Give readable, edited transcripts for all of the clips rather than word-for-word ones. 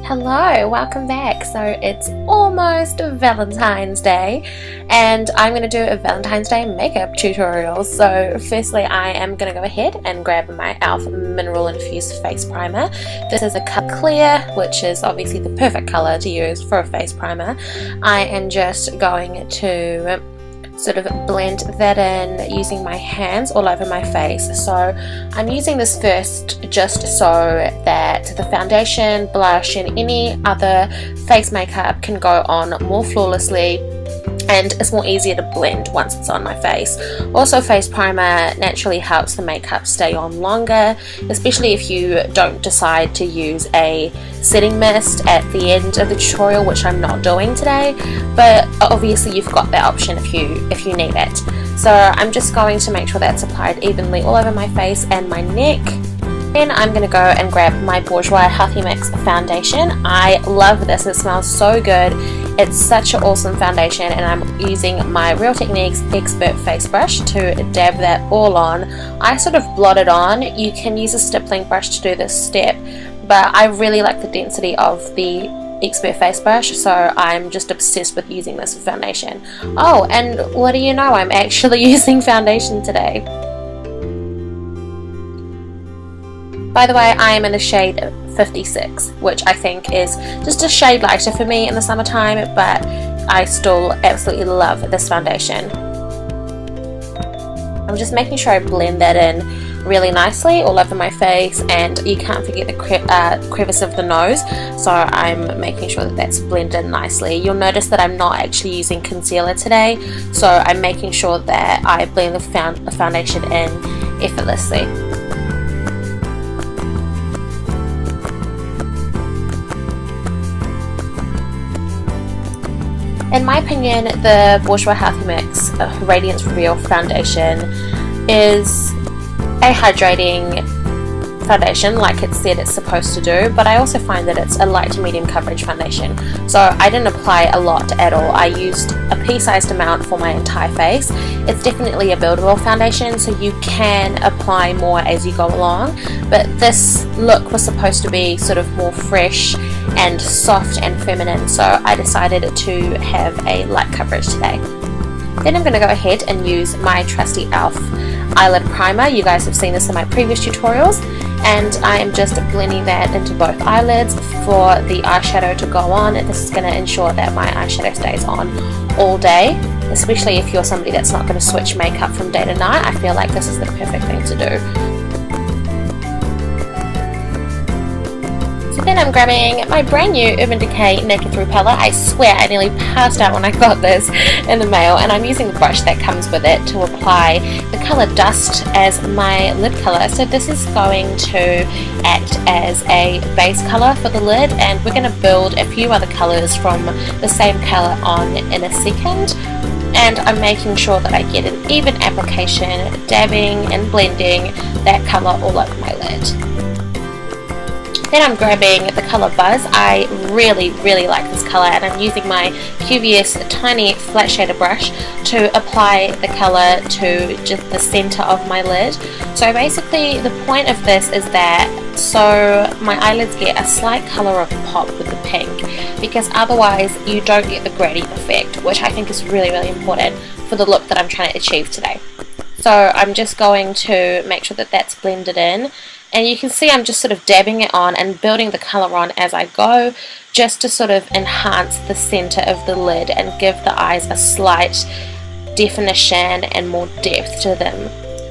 Hello, welcome back. So it's almost Valentine's Day and I'm going to do a Valentine's Day makeup tutorial. So firstly I am going to go ahead and grab my e.l.f. Mineral Infused Face Primer. This is a color clear, which is obviously the perfect color to use for a face primer. I am just going to sort of blend that in using my hands all over my face. So I'm using this first just so that the foundation, blush and any other face makeup can go on more flawlessly and it's more easier to blend once it's on my face. Also, face primer naturally helps the makeup stay on longer, especially if you don't decide to use a setting mist at the end of the tutorial, which I'm not doing today, but obviously you've got that option if you need it. So I'm just going to make sure that's applied evenly all over my face and my neck. Then I'm going to go and grab my Bourjois Healthy Mix foundation. I love this, it smells so good. It's such an awesome foundation and I'm using my Real Techniques Expert Face Brush to dab that all on. I sort of blot it on. You can use a stippling brush to do this step, but I really like the density of the Expert Face Brush, so I'm just obsessed with using this foundation. Oh, and what do you know, I'm actually using foundation today. By the way, I am in the shade 56, which I think is just a shade lighter for me in the summertime, but I still absolutely love this foundation. I'm just making sure I blend that in really nicely all over my face, and you can't forget the crevice of the nose, so I'm making sure that that's blended in nicely. You'll notice that I'm not actually using concealer today, so I'm making sure that I blend the foundation in effortlessly. In my opinion, the Bourjois Healthy Mix Radiance Reveal Foundation is a hydrating foundation like it said it's supposed to do, but I also find that it's a light to medium coverage foundation, so I didn't apply a lot at all. I used a pea-sized amount for my entire face. It's definitely a buildable foundation, so you can apply more as you go along, but this look was supposed to be sort of more fresh and soft and feminine, so I decided to have a light coverage today. Then I'm going to go ahead and use my trusty e.l.f. eyelid primer. You guys have seen this in my previous tutorials, and I am just blending that into both eyelids for the eyeshadow to go on. This is going to ensure that my eyeshadow stays on all day, especially if you're somebody that's not going to switch makeup from day to night. I feel like this is the perfect thing to do. Then I'm grabbing my brand new Urban Decay Naked Through palette. I swear I nearly passed out when I got this in the mail, and I'm using the brush that comes with it to apply the colour Dust as my lid colour. So this is going to act as a base colour for the lid, and we're going to build a few other colours from the same colour on in a second. And I'm making sure that I get an even application, dabbing and blending that colour all over my lid. Then I'm grabbing the colour Buzz. I really like this colour, and I'm using my QVS tiny flat shader brush to apply the colour to just the centre of my lid. So basically the point of this is that so my eyelids get a slight colour of pop with the pink, because otherwise you don't get the gradient effect, which I think is really important for the look that I'm trying to achieve today. So I'm just going to make sure that that's blended in. And you can see I'm just sort of dabbing it on and building the colour on as I go, just to sort of enhance the centre of the lid and give the eyes a slight definition and more depth to them.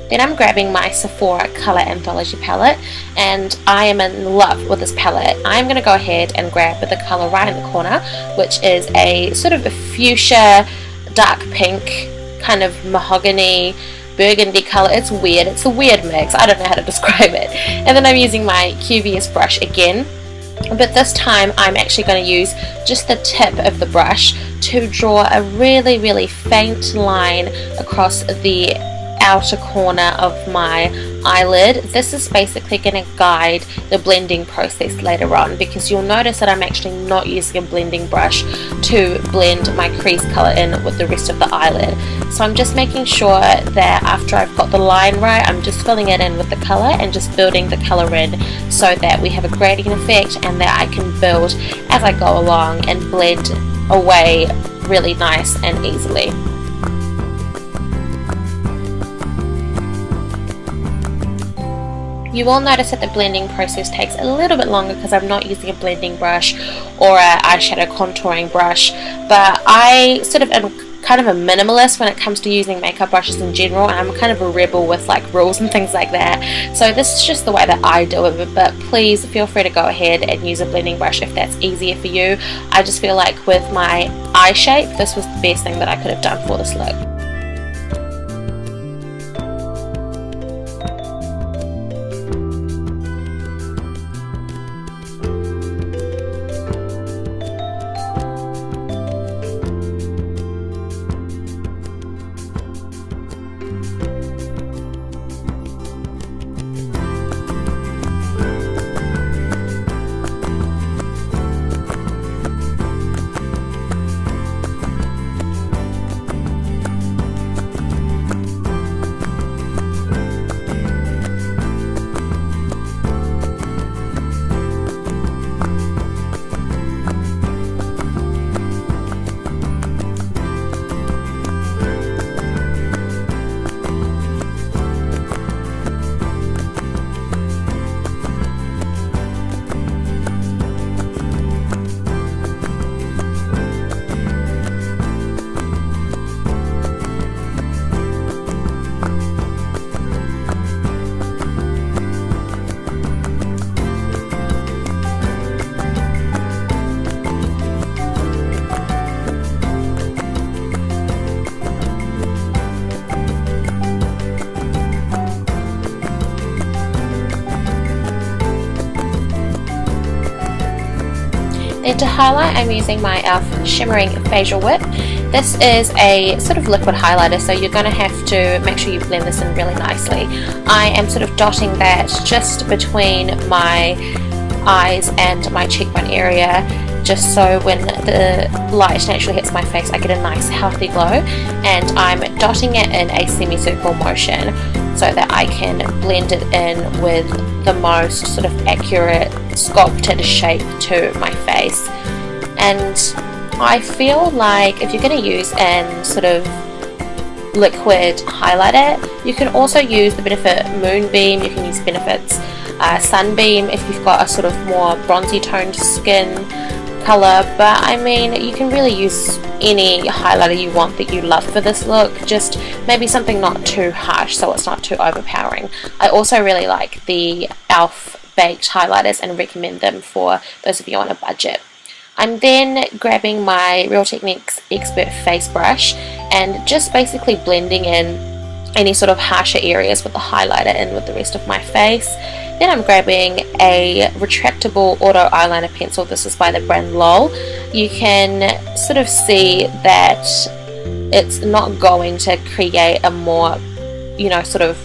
Then I'm grabbing my Sephora Colour Anthology palette, and I am in love with this palette. I'm going to go ahead and grab the colour right in the corner, which is a sort of a fuchsia, dark pink, kind of mahogany, burgundy colour. It's weird, it's a weird mix, I don't know how to describe it. And then I'm using my QVS brush again, but this time I'm actually going to use just the tip of the brush to draw a really faint line across the outer corner of my eyelid. This is basically going to guide the blending process later on, because you'll notice that I'm actually not using a blending brush to blend my crease color in with the rest of the eyelid. So I'm just making sure that after I've got the line right, I'm just filling it in with the color and just building the color in so that we have a gradient effect and that I can build as I go along and blend away really nice and easily. You will notice that the blending process takes a little bit longer because I'm not using a blending brush or an eyeshadow contouring brush, but I sort of am kind of a minimalist when it comes to using makeup brushes in general, and I'm kind of a rebel with like rules and things like that. So this is just the way that I do it, but please feel free to go ahead and use a blending brush if that's easier for you. I just feel like with my eye shape, this was the best thing that I could have done for this look. Then to highlight, I'm using my e.l.f. Shimmering Facial Whip. This is a sort of liquid highlighter, so you're going to have to make sure you blend this in really nicely. I am sort of dotting that just between my eyes and my cheekbone area, just so when the light naturally hits my face I get a nice healthy glow, and I'm dotting it in a semicircle motion so that I can blend it in with the most sort of accurate sculpted shape to my face. And I feel like if you're going to use an sort of liquid highlighter, you can also use the Benefit Moonbeam, you can use Benefit's Sunbeam if you've got a sort of more bronzy toned skin color, but I mean you can really use any highlighter you want that you love for this look, just maybe something not too harsh so it's not too overpowering. I also really like the e.l.f. baked highlighters and recommend them for those of you on a budget. I'm then grabbing my Real Techniques Expert face brush and just basically blending in any sort of harsher areas with the highlighter in with the rest of my face. Then I'm grabbing a retractable auto eyeliner pencil. This is by the brand LOL. You can sort of see that it's not going to create a more, you know, sort of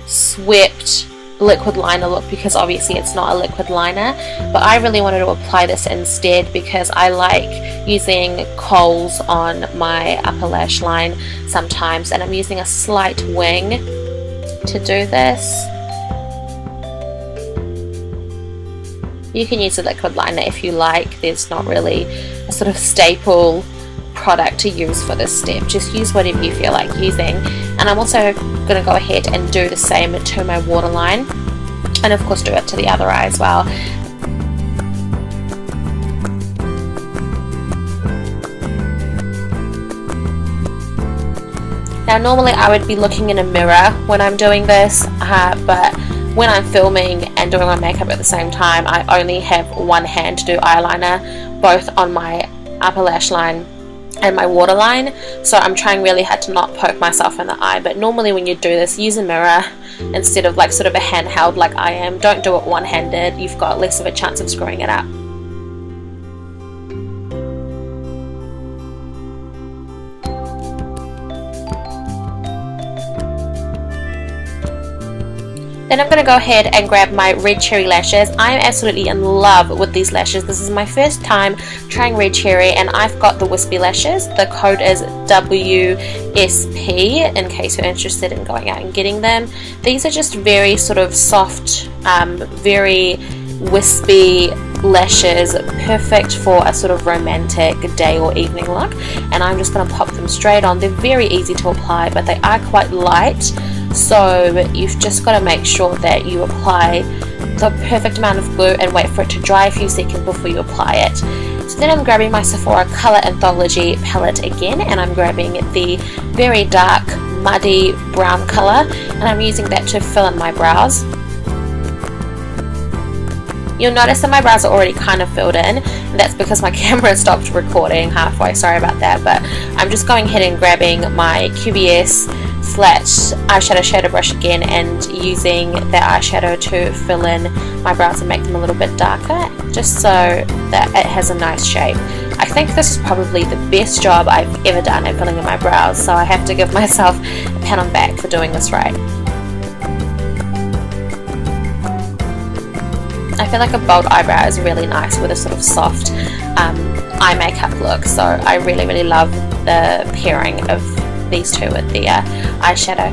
swept liquid liner look, because obviously it's not a liquid liner, but I really wanted to apply this instead because I like using kohl's on my upper lash line sometimes, and I'm using a slight wing to do this. You can use a liquid liner if you like. There's not really a sort of staple product to use for this step. Just use whatever you feel like using. And I'm also going to go ahead and do the same to my waterline, and of course do it to the other eye as well. Now normally I would be looking in a mirror when I'm doing this, but when I'm filming and doing my makeup at the same time, I only have one hand to do eyeliner, both on my upper lash line and my waterline, so I'm trying really hard to not poke myself in the eye. But normally when you do this, use a mirror instead of like sort of a handheld like I am. Don't do it one-handed, you've got less of a chance of screwing it up. Then I'm going to go ahead and grab my red cherry lashes. I am absolutely in love with these lashes. This is my first time trying red cherry, and I've got the wispy lashes. The code is WSP in case you're interested in going out and getting them. These are just very sort of soft, very wispy lashes, perfect for a sort of romantic day or evening look, and I'm just going to pop them straight on. They're very easy to apply, but they are quite light, so you've just got to make sure that you apply the perfect amount of glue and wait for it to dry a few seconds before you apply it. So then I'm grabbing my Sephora Color Anthology palette again, and I'm grabbing the very dark muddy brown color, and I'm using that to fill in my brows. You'll notice that my brows are already kind of filled in, and that's because my camera stopped recording halfway. Sorry about that, but I'm just going ahead and grabbing my QVS flat eyeshadow shader brush again and using that eyeshadow to fill in my brows and make them a little bit darker, just so that it has a nice shape. I think this is probably the best job I've ever done at filling in my brows, so I have to give myself a pat on the back for doing this right. I feel like a bold eyebrow is really nice with a sort of soft eye makeup look, so I really love the pairing of these two with the eyeshadow.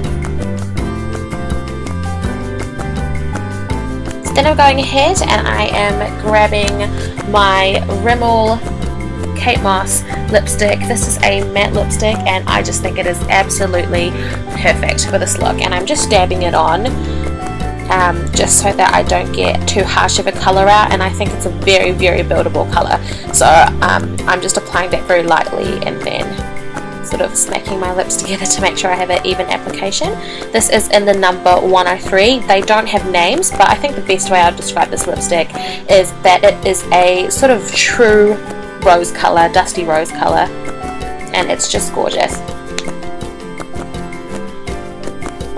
So then I'm going ahead and I am grabbing my Rimmel Kate Moss lipstick. This is a matte lipstick, and I just think it is absolutely perfect for this look, and I'm just dabbing it on just so that I don't get too harsh of a colour out, and I think it's a very buildable colour, so I'm just applying that very lightly and then sort of smacking my lips together to make sure I have an even application. This is in the number 103. They don't have names, but I think the best way I would describe this lipstick is that it is a sort of true rose colour, dusty rose colour, and it's just gorgeous.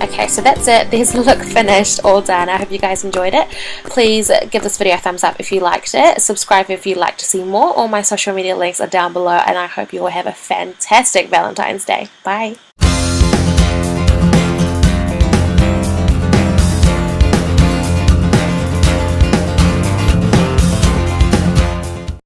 Okay, so that's it. There's the look finished, all done. I hope you guys enjoyed it. Please give this video a thumbs up if you liked it. Subscribe if you'd like to see more. All my social media links are down below, and I hope you all have a fantastic Valentine's Day. Bye.